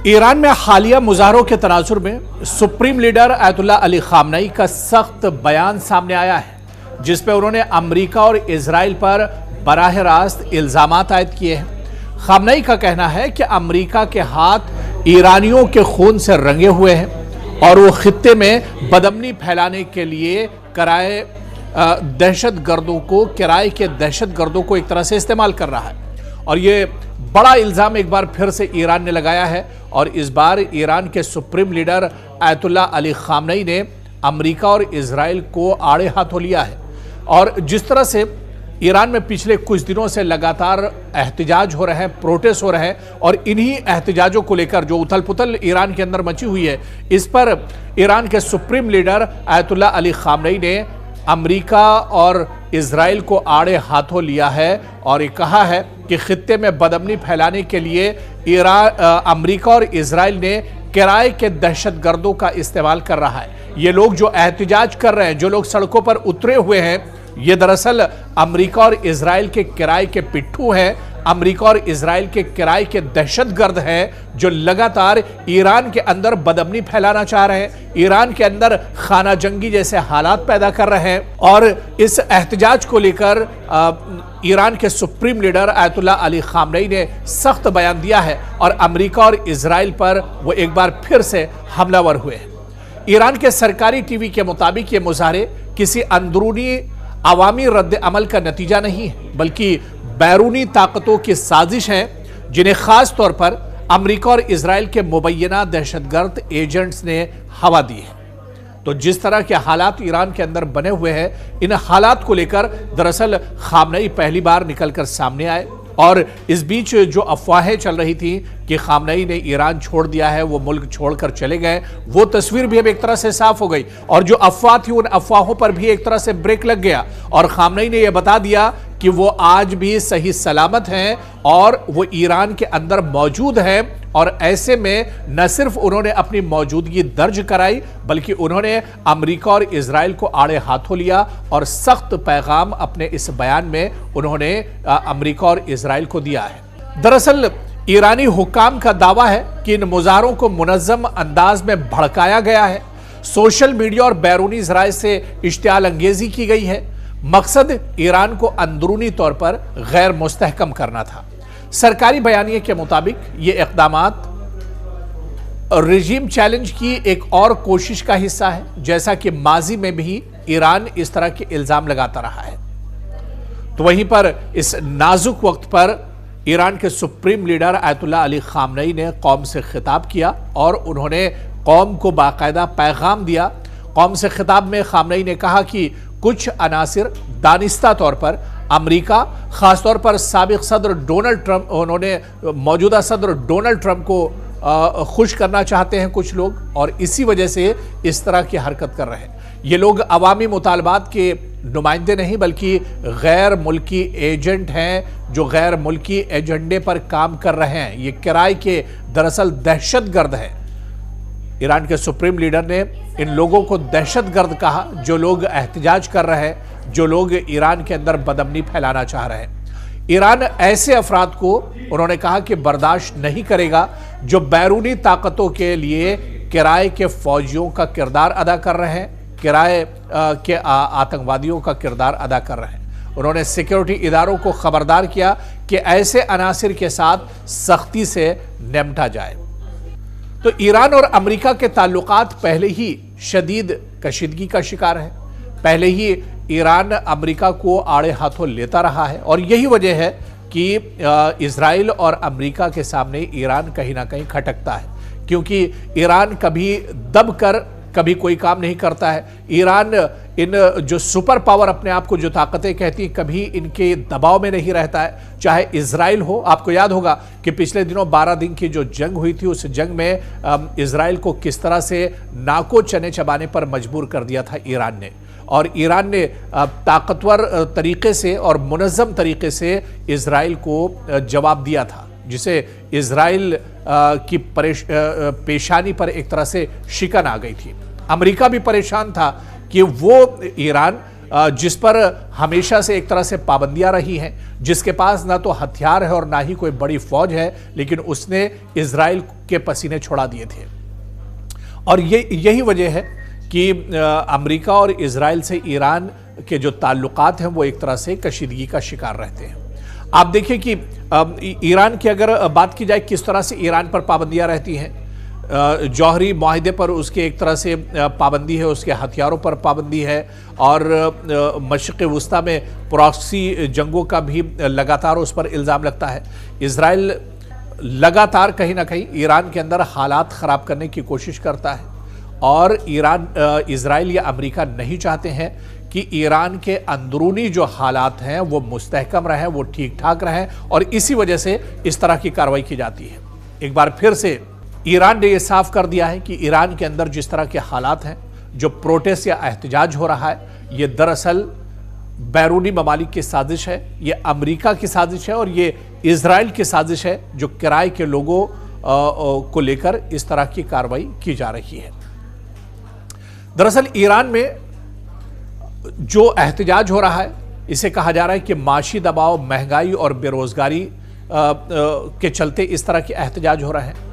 Iran में हालिया मुजाहरों के तनाजुर में supreme leader Ayatollah Ali Khamenei का सख्त बयान सामने आया है, जिसपे उन्होंने अमेरिका और इजराइल पर बराह रास्त इल्जामात आयद किए हैं। खामनेई का कहना है कि अमेरिका के हाथ ईरानियों के खून से रंगे हुए हैं और वो खित्ते में बदअमनी फैलाने के लिए किराए के दहशतगर्दों को एक तरह से इस्तेमाल कर रहा है। और ये बड़ा इल्जाम एक बार फिर से ईरान ने लगाया है और इस बार ईरान के supreme leader Ayatollah Ali Khamenei ने अमेरिका और इजराइल को आड़े हाथों लिया है। और जिस तरह से ईरान में पिछले कुछ दिनों से लगातार एहतजाज हो रहे हैं, प्रोटेस्ट हो रहे हैं और इन्हीं एहतजाजों को लेकर जो उथल पुथल ईरान के अंदर मची हुई है, इस पर ईरान के supreme leader Ayatollah Ali Khamenei ने अमेरिका और इजराइल को आड़े हाथों लिया है और ये कहा है कि खित्ते में बदअमनी फैलाने के लिए अमेरिका और इजराइल ने किराए के दहशतगर्दों का इस्तेमाल कर रहा है। ये लोग जो एहतजाज कर रहे हैं, जो लोग सड़कों पर उतरे हुए हैं, ये दरअसल अमेरिका और इजराइल के किराए के पिट्ठू हैं। अमेरिका और इजराइल के किराए के दहशतगर्द हैं जो लगातार ईरान के अंदर बदअमनी फैलाना चाह रहे हैं, ईरान के अंदर खाना जंगी जैसे हालात पैदा कर रहे हैं। और इस एहतजाज को लेकर ईरान के supreme leader Ayatollah Ali Khamenei ने सख्त बयान दिया है और अमेरिका और इजराइल पर वो एक बार फिर से हमलावर हुए हैं। ईरान के सरकारी टीवी के मुताबिक ये मुजाहरे किसी अंदरूनी अवामी रद्द अमल का नतीजा नहीं है, बल्कि बैरूनी ताकतों की साजिश है जिन्हें खास तौर पर अमेरिका और इजराइल के मुबैना दहशतगर्द एजेंट्स ने हवा दी है। तो जिस तरह के हालात ईरान के अंदर बने हुए हैं, इन हालात को लेकर दरअसल खामनेई पहली बार निकलकर सामने आए और इस बीच जो अफवाहें चल रही थी कि खामनेई ने ईरान छोड़ दिया है, वो मुल्क छोड़कर चले गए, वो तस्वीर भी अब एक तरह से साफ हो गई और जो अफवाह थी उन अफवाहों पर भी एक तरह से ब्रेक लग गया और खामनेई ने यह बता दिया कि वो आज भी सही सलामत हैं और वो ईरान के अंदर मौजूद हैं। और ऐसे में न सिर्फ उन्होंने अपनी मौजूदगी दर्ज कराई, बल्कि उन्होंने अमेरिका और इजराइल को आड़े हाथों लिया और सख्त पैगाम अपने इस बयान में उन्होंने अमेरिका और इजराइल को दिया है। दरअसल ईरानी हुक्काम का दावा है कि इन मुजाहरों को मुनज़्ज़म अंदाज में भड़काया गया है, सोशल मीडिया और बैरूनी ज़राए से इश्तियाल अंगेजी की गई है। मकसद ईरान को अंदरूनी तौर पर गैर मुस्तहकम करना था। सरकारी बयानिए के मुताबिक ये इक़दामात रिजीम चैलेंज की एक और कोशिश का हिस्सा है, जैसा कि माजी में भी ईरान इस तरह के इल्जाम लगाता रहा है। तो वहीं पर इस नाजुक वक्त पर ईरान के supreme leader Ayatollah Ali Khamenei ने कौम से खिताब किया और उन्होंने कौम को बाकायदा पैगाम दिया। कौम से खिताब में खामनेई ने कहा कि कुछ अनासिर दानिस्ता तौर पर अमेरिका, खासतौर पर साबिक सदर डोनाल्ड ट्रंप, उन्होंने मौजूदा सदर डोनाल्ड ट्रंप को खुश करना चाहते हैं कुछ लोग और इसी वजह से इस तरह की हरकत कर रहे हैं। ये लोग अवामी मुतालबात के नुमाइंदे नहीं, बल्कि गैर मुल्की एजेंट हैं जो गैर मुल्की एजेंडे पर काम कर रहे हैं। ये किराए के दरअसल दहशतगर्द हैं। ईरान के सुप्रीम लीडर ने इन लोगों को दहशतगर्द कहा जो लोग एहतजाज कर रहे हैं, जो लोग ईरान के अंदर बदअमनी फैलाना चाह रहे हैं। ईरान ऐसे अफराद को उन्होंने कहा कि बर्दाश्त नहीं करेगा जो बैरूनी ताकतों के लिए किराए के फौजियों का किरदार अदा कर रहे हैं, किराए के आतंकवादियों का किरदार अदा कर रहे हैं। उन्होंने सिक्योरिटी इदारों को खबरदार किया कि ऐसे अनासिर के साथ सख्ती से निपटा जाए। तो ईरान और अमेरिका के ताल्लुकात पहले ही शदीद कशीदगी का शिकार है। पहले ही ईरान अमेरिका को आड़े हाथों लेता रहा है और यही वजह है कि इजराइल और अमेरिका के सामने ईरान कहीं ना कहीं खटकता है, क्योंकि ईरान कभी दबकर कभी कोई काम नहीं करता है। ईरान इन जो सुपर पावर अपने आप को जो ताकतें कहती हैं, कभी इनके दबाव में नहीं रहता है। चाहे इजराइल हो, आपको याद होगा कि पिछले दिनों 12 दिन की जो जंग हुई थी, उस जंग में इजराइल को किस तरह से नाको चने चबाने पर मजबूर कर दिया था ईरान ने। और ईरान ने ताकतवर तरीके से और मुनज़्ज़म तरीके से इजराइल को जवाब दिया था, जिसे इजराइल की पेशानी पर एक तरह से शिकन आ गई थी। अमेरिका भी परेशान था कि वो ईरान जिस पर हमेशा से एक तरह से पाबंदियां रही हैं, जिसके पास ना तो हथियार है और ना ही कोई बड़ी फौज है, लेकिन उसने इजराइल के पसीने छुड़ा दिए थे। और यही वजह है कि अमेरिका और इजराइल से ईरान के जो ताल्लुकात हैं वो एक तरह से कशीदगी का शिकार रहते हैं। आप देखिए कि ईरान की अगर बात की जाए किस तरह से ईरान पर पाबंदियां रहती हैं, जौहरी माहिदे पर उसके एक तरह से पाबंदी है, उसके हथियारों पर पाबंदी है, और मशरिक़ वुस्ता में प्रॉक्सी जंगों का भी लगातार उस पर इल्ज़ाम लगता है। इजराइल लगातार कहीं ना कहीं ईरान के अंदर हालात ख़राब करने की कोशिश करता है, और इजराइल या अमेरिका नहीं चाहते हैं कि ईरान के अंदरूनी जो हालात हैं वो मुस्तहकम रहें, वो ठीक ठाक रहें, और इसी वजह से इस तरह की कार्रवाई की जाती है। एक बार फिर से ईरान ने यह साफ कर दिया है कि ईरान के अंदर जिस तरह के हालात हैं, जो प्रोटेस्ट या एहतजाज हो रहा है, ये दरअसल बैरूनी ममालिक की साजिश है, ये अमेरिका की साजिश है, और ये इजराइल की साजिश है, जो किराए के लोगों को लेकर इस तरह की कार्रवाई की जा रही है। दरअसल ईरान में जो एहतजाज हो रहा है, इसे कहा जा रहा है कि माशी दबाव, महंगाई और बेरोजगारी के चलते इस तरह के एहतजाज हो रहे हैं।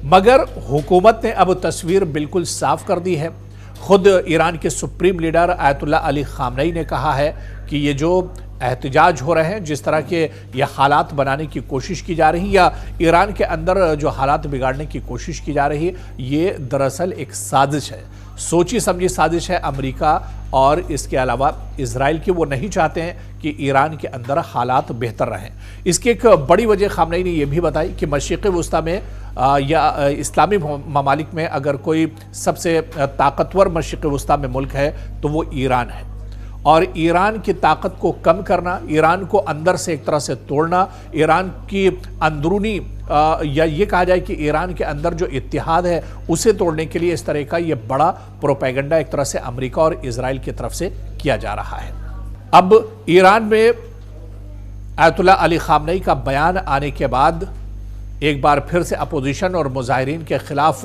मगर हुकूमत ने अब तस्वीर बिल्कुल साफ कर दी है। खुद ईरान के सुप्रीम लीडर आयतुल्लाह अली खामनई ने कहा है कि ये जो एहतजाज हो रहे हैं, जिस तरह के ये हालात बनाने की कोशिश की जा रही, या ईरान के अंदर जो हालात बिगाड़ने की कोशिश की जा रही, ये दरअसल एक साजिश है, सोची समझी साजिश है अमेरिका और इसके अलावा इजराइल की। वो नहीं चाहते हैं कि ईरान के अंदर हालात बेहतर रहें। इसकी एक बड़ी वजह खामनई ने यह भी बताई कि मशरिक़ वुस्ता में या इस्लामी ममालिक में अगर कोई सबसे ताकतवर मशरिक़ वुस्ता में मुल्क है तो वो ईरान है, और ईरान की ताकत को कम करना, ईरान को अंदर से एक तरह से तोड़ना, ईरान की अंदरूनी या ये कहा जाए कि ईरान के अंदर जो इत्तेहाद है उसे तोड़ने के लिए इस तरह का ये बड़ा प्रोपेगेंडा एक तरह से अमेरिका और इजराइल की तरफ से किया जा रहा है। अब ईरान में आयतुल्लाह अली खामनई का बयान आने के बाद एक बार फिर से अपोजिशन और मुजाहिरीन के खिलाफ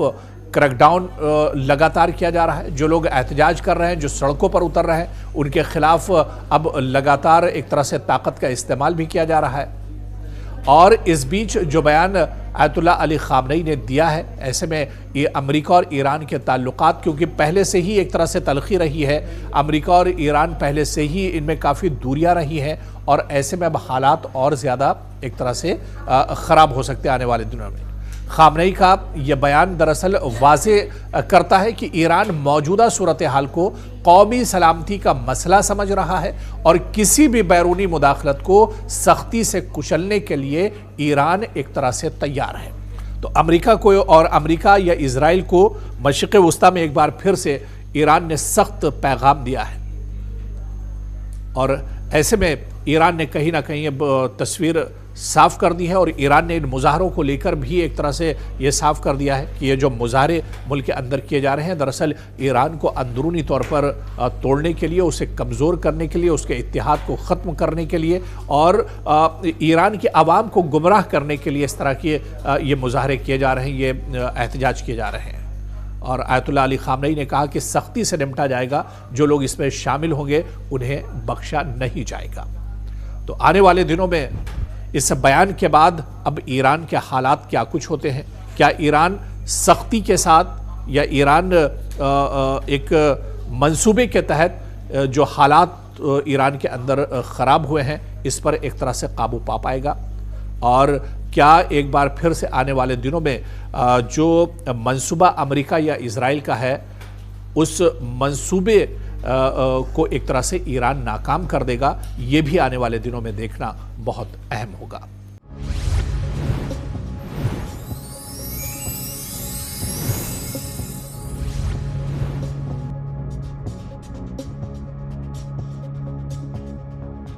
क्रैकडाउन लगातार किया जा रहा है। जो लोग एहतजाज कर रहे हैं, जो सड़कों पर उतर रहे हैं, उनके खिलाफ अब लगातार एक तरह से ताकत का इस्तेमाल भी किया जा रहा है। और इस बीच जो बयान आयतुल्लाह अली खामनई ने दिया है, ऐसे में ये अमेरिका और ईरान के ताल्लुकात, क्योंकि पहले से ही एक तरह से तलखी रही है, अमेरिका और ईरान पहले से ही इनमें काफ़ी दूरियां रही हैं, और ऐसे में अब हालात और ज़्यादा एक तरह से ख़राब हो सकते हैं आने वाले दिनों में। खामनई का यह बयान दरअसल वाज़े करता है कि ईरान मौजूदा सूरत हाल को कौमी सलामती का मसला समझ रहा है, और किसी भी बैरूनी मुदाखलत को सख्ती से कुचलने के लिए ईरान एक तरह से तैयार है। तो अमेरिका को और अमेरिका या इजराइल को मशरिक़ वुस्ता में एक बार फिर से ईरान ने सख्त पैगाम दिया है, और ऐसे में ईरान ने कहीं ना कहीं अब तस्वीर साफ कर दी है, और ईरान ने इन मुजाहरों को लेकर भी एक तरह से ये साफ कर दिया है कि ये जो मुजाहरे मुल्क के अंदर किए जा रहे हैं, दरअसल ईरान को अंदरूनी तौर पर तोड़ने के लिए, उसे कमज़ोर करने के लिए, उसके इत्तेहाद को ख़त्म करने के लिए, और ईरान की आवाम को गुमराह करने के लिए इस तरह के ये मुजाहरे किए जा रहे हैं, ये एहतजाज किए जा रहे हैं। और आयतुल्लाह अली खामनई ने कहा कि सख्ती से निपटा जाएगा, जो लोग इसमें शामिल होंगे उन्हें बख्शा नहीं जाएगा। तो आने वाले दिनों में इस बयान के बाद अब ईरान के हालात क्या कुछ होते हैं, क्या ईरान सख्ती के साथ या ईरान एक मंसूबे के तहत जो हालात ईरान के अंदर ख़राब हुए हैं इस पर एक तरह से काबू पा पाएगा, और क्या एक बार फिर से आने वाले दिनों में जो मंसूबा अमेरिका या इजराइल का है उस मंसूबे को एक तरह से ईरान नाकाम कर देगा, ये भी आने वाले दिनों में देखना बहुत अहम होगा।